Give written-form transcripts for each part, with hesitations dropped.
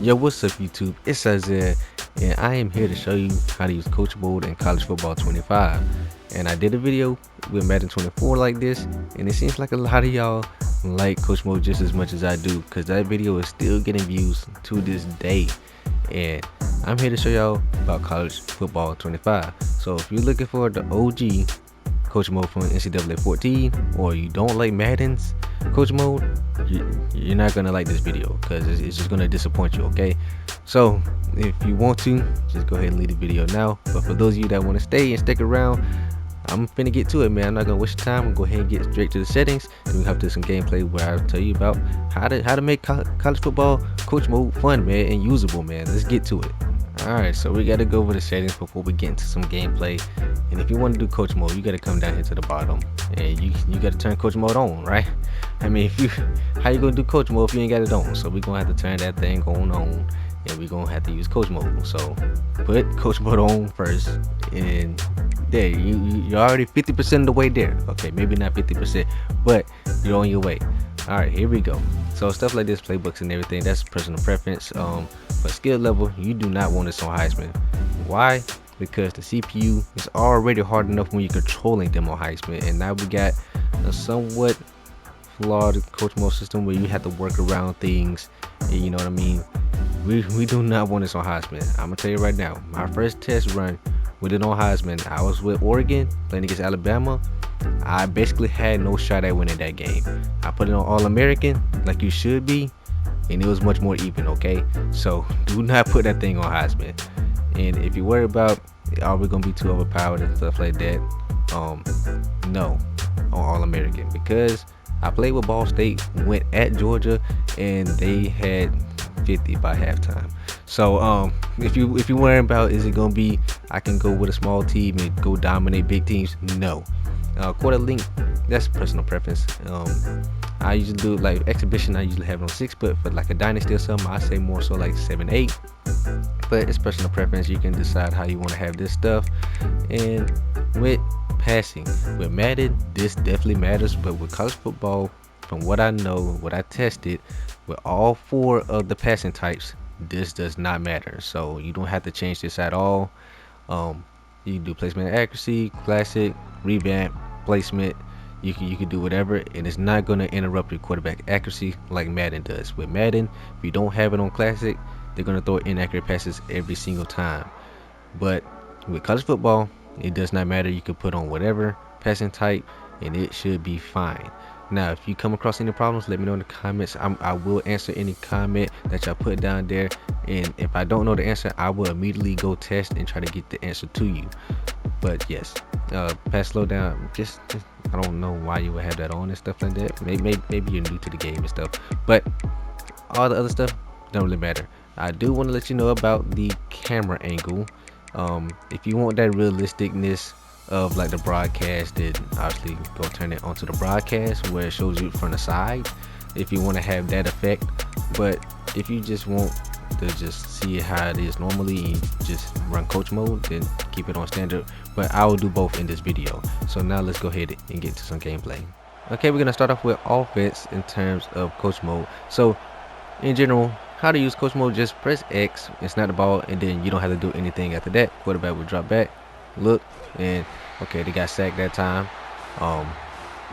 Yo, what's up YouTube? It's Isaiah, and I am here to show you how to use coach mode in college football 25. And I did a video with Madden 24 like this, and it seems like a lot of y'all like coach mode just as much as I do, because that video is still getting views to this day. And I'm here to show y'all about college football 25. So if you're looking for the OG coach mode from NCAA 14, or you don't like Madden's coach mode, you're not gonna like this video because it's just gonna disappoint you. Okay, so if you want to, just go ahead and leave the video now. But for those of you that want to stay and stick around, I'm finna get to it, man. I'm not gonna waste your time. I'm gonna go ahead and get straight to the settings, and we have to do some gameplay where I'll tell you about how to make college football coach mode fun, man, and usable, man. Let's get to it. Alright, so we gotta go over the settings before we get into some gameplay. And if you want to do coach mode, you gotta come down here to the bottom, and you gotta turn coach mode on, right? I mean, how you gonna do coach mode if you ain't got it on? So we're gonna have to turn that thing on, and we're gonna have to use coach mode. So put coach mode on first, and there you're already 50% of the way there. Okay, maybe not 50%, but you're on your way. All right, here we go. So stuff like this, playbooks and everything, that's personal preference. For skill level, you do not want this on Heisman. Why? Because the CPU is already hard enough when you're controlling them on Heisman, and now we got a somewhat flawed coach mode system where you have to work around things, and you know what I mean. We do not want this on Heisman. I'm gonna tell you right now, my first test run with it on Heisman, I was with Oregon playing against Alabama. I basically had no shot at winning that game. I put it on All-American like you should be, and it was much more even. Okay, so do not put that thing on Heisman. And if you worry about are we gonna be too overpowered and stuff like that, no, on All-American, because I played with Ball State, went at Georgia, and they had 50 by halftime. So if you worry about is it gonna be I can go with a small team and go dominate big teams, no. Quarter link, that's personal preference. I usually do like exhibition, I usually have it on 6, but for like a dynasty or something, I say more so like 7, 8. But it's personal preference. You can decide how you want to have this stuff. And with passing, with Madden, this definitely matters. But with college football, from what I know, what I tested, with all 4 of the passing types, this does not matter. So you don't have to change this at all. You can do placement accuracy, classic, revamp, placement. You can do whatever, and it's not going to interrupt your quarterback accuracy like Madden does. With Madden, if you don't have it on classic, they're going to throw inaccurate passes every single time. But with college football, it does not matter. You can put on whatever passing type, and it should be fine. Now, if you come across any problems, let me know in the comments. I will answer any comment that y'all put down there, and if I don't know the answer, I will immediately go test and try to get the answer to you. But yes, pass slow down. Just I don't know why you would have that on and stuff like that. Maybe you're new to the game and stuff, but all the other stuff don't really matter. I do want to let you know about the camera angle. If you want that realisticness of like the broadcast, then obviously go turn it onto the broadcast where it shows you from the side, if you want to have that effect. But if you just want to just see how it is normally and just run coach mode, then keep it on standard. But I will do both in this video. So now let's go ahead and get to some gameplay. Okay, we're gonna start off with offense in terms of coach mode. So in general, how to use coach mode, just press X and snap the ball, and then you don't have to do anything after that. Quarterback will drop back, look, and okay, they got sacked that time.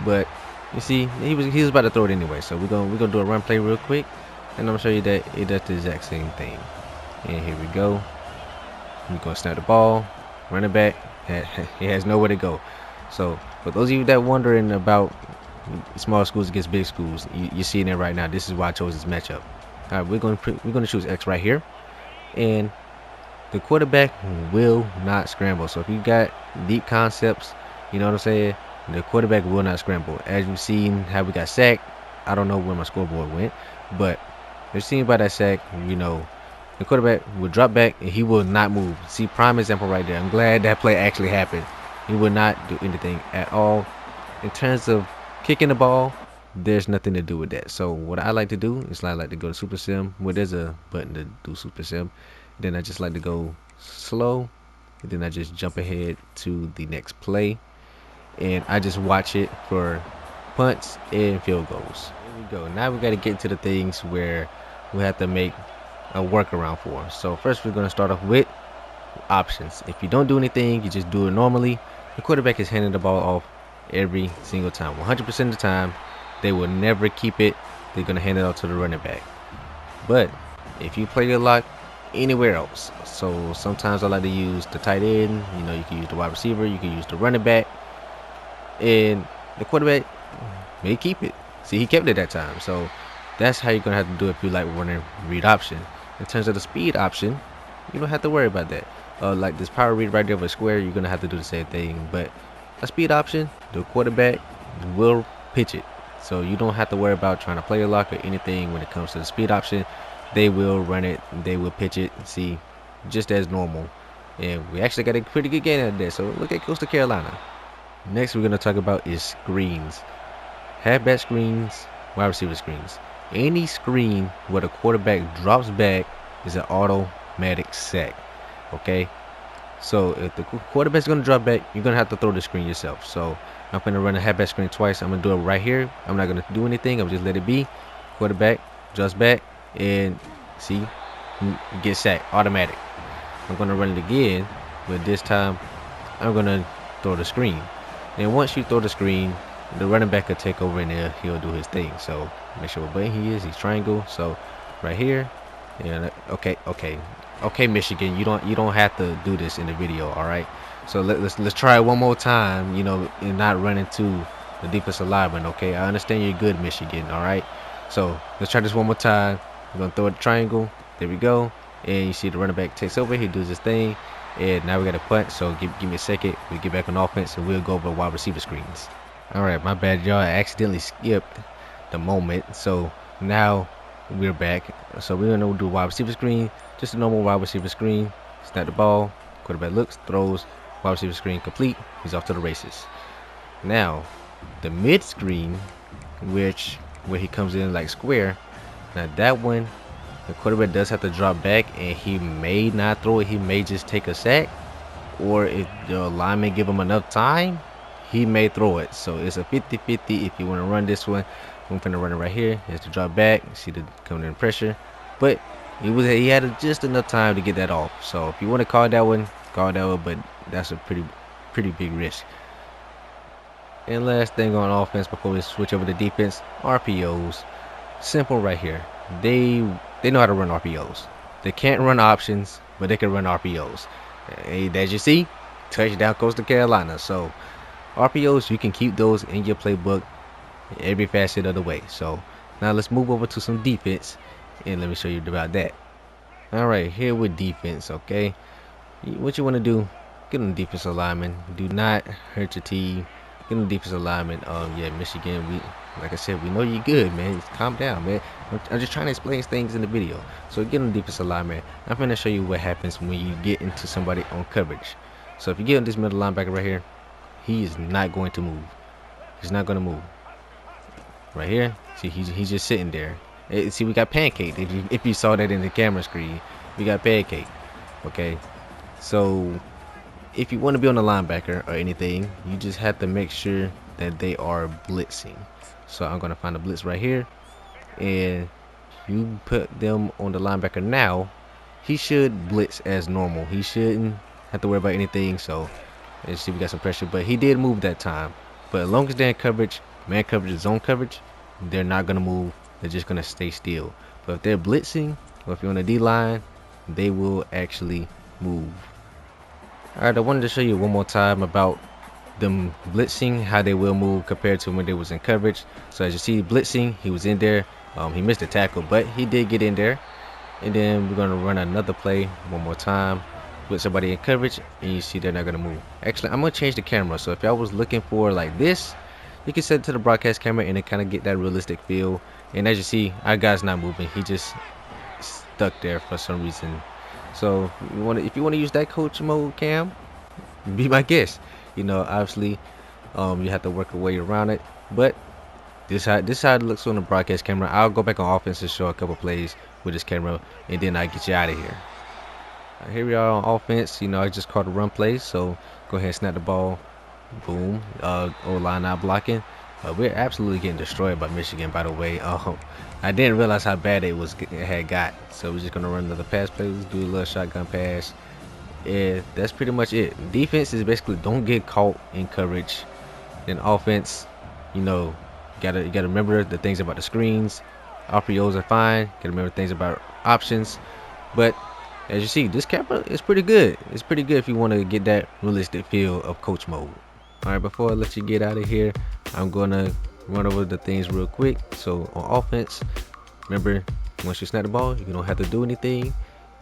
But you see, he was about to throw it anyway. So we're gonna do a run play real quick, and I'm gonna show you that it does the exact same thing. And here we go. We're gonna snap the ball, running back. He has nowhere to go. So for those of you that wondering about small schools against big schools, you're seeing it right now. This is why I chose this matchup. All right, we're gonna choose X right here, and the quarterback will not scramble. So if you got deep concepts, you know what I'm saying, the quarterback will not scramble. As you've seen how we got sacked, I don't know where my scoreboard went, but you're seeing by that sack, you know, the quarterback will drop back and he will not move. See, prime example right there. I'm glad that play actually happened. He will not do anything at all. In terms of kicking the ball, there's nothing to do with that. So what I like to do is I like to go to Super Sim, where there's a button to do Super Sim. Then I just like to go slow, and then I just jump ahead to the next play, and I just watch it for punts and field goals. Here we go. Now we got to get into the things where we have to make a workaround for. So first we're going to start off with options. If you don't do anything, you just do it normally, the quarterback is handing the ball off every single time. 100% of the time, they will never keep it. They're going to hand it off to the running back. But if you play your lock anywhere else, so sometimes I like to use the tight end. You know, you can use the wide receiver, you can use the running back, and the quarterback may keep it. See, he kept it that time. So that's how you're going to have to do it if you like running read option. In terms of the speed option, you don't have to worry about that. Like this power read right there with square, you're going to have to do the same thing. But a speed option, the quarterback will pitch it. So you don't have to worry about trying to play a lock or anything when it comes to the speed option. They will run it, they will pitch it, see, just as normal. And we actually got a pretty good game out of that. So look at Coastal Carolina. Next we're going to talk about is screens. Halfback screens, wide receiver screens. Any screen where the quarterback drops back is an automatic sack. Okay? So if the quarterback's going to drop back, you're going to have to throw the screen yourself. So I'm going to run a halfback screen twice. I'm going to do it right here. I'm not going to do anything. I'm just let it be. Quarterback drops back and see, get sacked. Automatic. I'm going to run it again, but this time I'm going to throw the screen. And once you throw the screen, the running back will take over and he'll do his thing. So make sure what button he is. He's triangle. So right here. Yeah. Okay, Michigan. You don't have to do this in the video. All right. So let's try it one more time. You know, and not run into the defensive lineman. Okay. I understand you're good, Michigan. All right. So let's try this one more time. We're gonna throw a triangle. There we go. And you see the running back takes over. He does his thing. And now we got a punt. So give me a second. We get back on offense and we'll go over wide receiver screens. Alright, my bad, y'all. I accidentally skipped the moment. So now we're back. So we're gonna do a wide receiver screen, just a normal wide receiver screen. Snap the ball, quarterback looks, throws, wide receiver screen complete. He's off to the races. Now, the mid screen, where he comes in like square. Now that one, the quarterback does have to drop back, and he may not throw it. He may just take a sack, or if the lineman give him enough time, he may throw it. So it's a 50-50 if you want to run this one. I'm going to run it right here. He has to drop back. See the coming in pressure. But he had just enough time to get that off. So if you want to call that one, but that's a pretty big risk. And last thing on offense before we switch over to defense, RPOs. Simple right here. They know how to run RPOs. They can't run options, but they can run RPOs. As you see, touchdown Coastal Carolina. So RPOs, you can keep those in your playbook every facet of the way. So now let's move over to some defense and let me show you about that. Alright, here with defense, okay? What you want to do, get on the defensive lineman. Do not hurt your team. Get on the defensive lineman. Yeah, Michigan, like I said, we know you're good, man. Just calm down, man. I'm just trying to explain things in the video. So get on the defensive lineman. I'm going to show you what happens when you get into somebody on coverage. So if you get on this middle linebacker right here, he is not going to move. He's not going to move. Right here, see, he's just sitting there. See, we got pancake. If you saw that in the camera screen, we got pancake. Okay, so if you want to be on the linebacker or anything, you just have to make sure that they are blitzing. So I'm going to find a blitz right here, and you put them on the linebacker now. He should blitz as normal. He shouldn't have to worry about anything. So let's see, we got some pressure, but he did move that time. But as long as they're in coverage, man coverage, zone coverage, they're not going to move. They're just going to stay still. But if they're blitzing, or if you're on the D-line, they will actually move. Alright, I wanted to show you one more time about them blitzing, how they will move compared to when they was in coverage. So as you see, blitzing, he was in there. He missed the tackle, but he did get in there. And then we're going to run another play one more time with somebody in coverage, and you see they're not going to move. Actually, I'm going to change the camera. So if y'all was looking for like this, you can set it to the broadcast camera and it kind of get that realistic feel. And as you see, our guy's not moving. He just stuck there for some reason. So if you want to use that coach mode cam, be my guest. You know, obviously, you have to work your way around it. But this how it looks on the broadcast camera. I'll go back on offense and show a couple plays with this camera, and then I get you out of here. Here we are on offense. You know, I just called a run play, so go ahead and snap the ball. Boom. O-line not blocking. We're absolutely getting destroyed by Michigan, by the way. I didn't realize how bad it had got. So we're just gonna run another pass play. Let's do a little shotgun pass. Yeah, that's pretty much it. Defense is basically don't get caught in coverage. Then offense, you know, you gotta remember the things about the screens. RPOs are fine. Gotta remember things about options. But as you see, this camera is pretty good. It's pretty good if you want to get that realistic feel of coach mode. Alright, before I let you get out of here, I'm gonna run over the things real quick. So on offense, remember, once you snap the ball, you don't have to do anything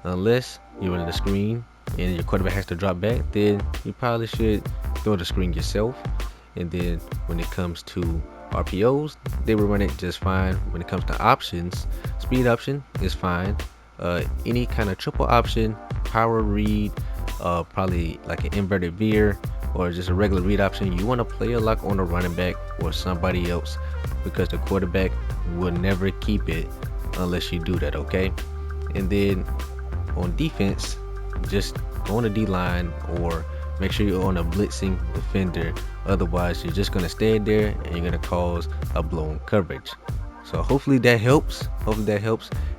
unless you're in the screen and your quarterback has to drop back. Then you probably should throw the screen yourself. And then when it comes to RPOs, they will run it just fine. When it comes to options, speed option is fine. Any kind of triple option, power read, probably like an inverted veer or just a regular read option, you want to play a lock on a running back or somebody else, because the quarterback will never keep it unless you do that, okay? And then on defense, just go on the D line or make sure you're on a blitzing defender. Otherwise, you're just gonna stand there and you're gonna cause a blown coverage. So hopefully that helps.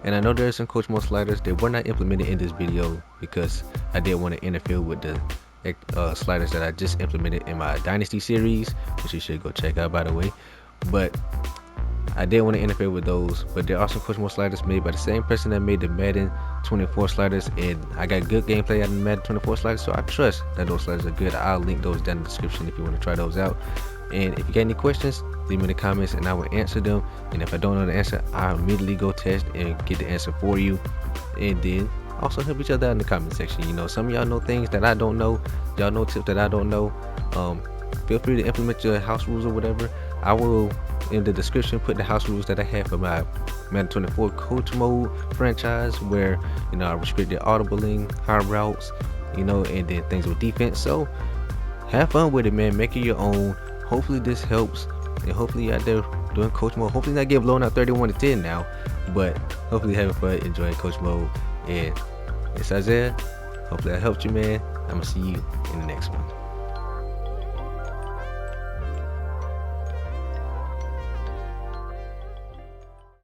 And I know there are some coach mode sliders that were not implemented in this video because I didn't want to interfere with the sliders that I just implemented in my Dynasty series, which you should go check out, by the way. But I didn't want to interfere with those. But there are some coach mode sliders made by the same person that made the Madden 24 sliders, and I got good gameplay out of the Madden 24 sliders, so I trust that those sliders are good. I'll link those down in the description if you want to try those out. And if you got any questions, leave me in the comments and I will answer them. And if I don't know the answer, I'll immediately go test and get the answer for you. And then also help each other out in the comment section. You know, some of y'all know things that I don't know. Y'all know tips that I don't know. Feel free to implement your house rules or whatever. I will, in the description, put the house rules that I have for my Madden 24 coach mode franchise, where, you know, I restricted audibling, high routes, you know, and then things with defense. So have fun with it, man. Make it your own. Hopefully this helps, and hopefully you're out there doing coach mode. Hopefully not get blown out 31-10 now, but hopefully having fun, enjoying coach mode. And it's Isaiah. Hopefully I helped you, man. I'm gonna see you in the next one.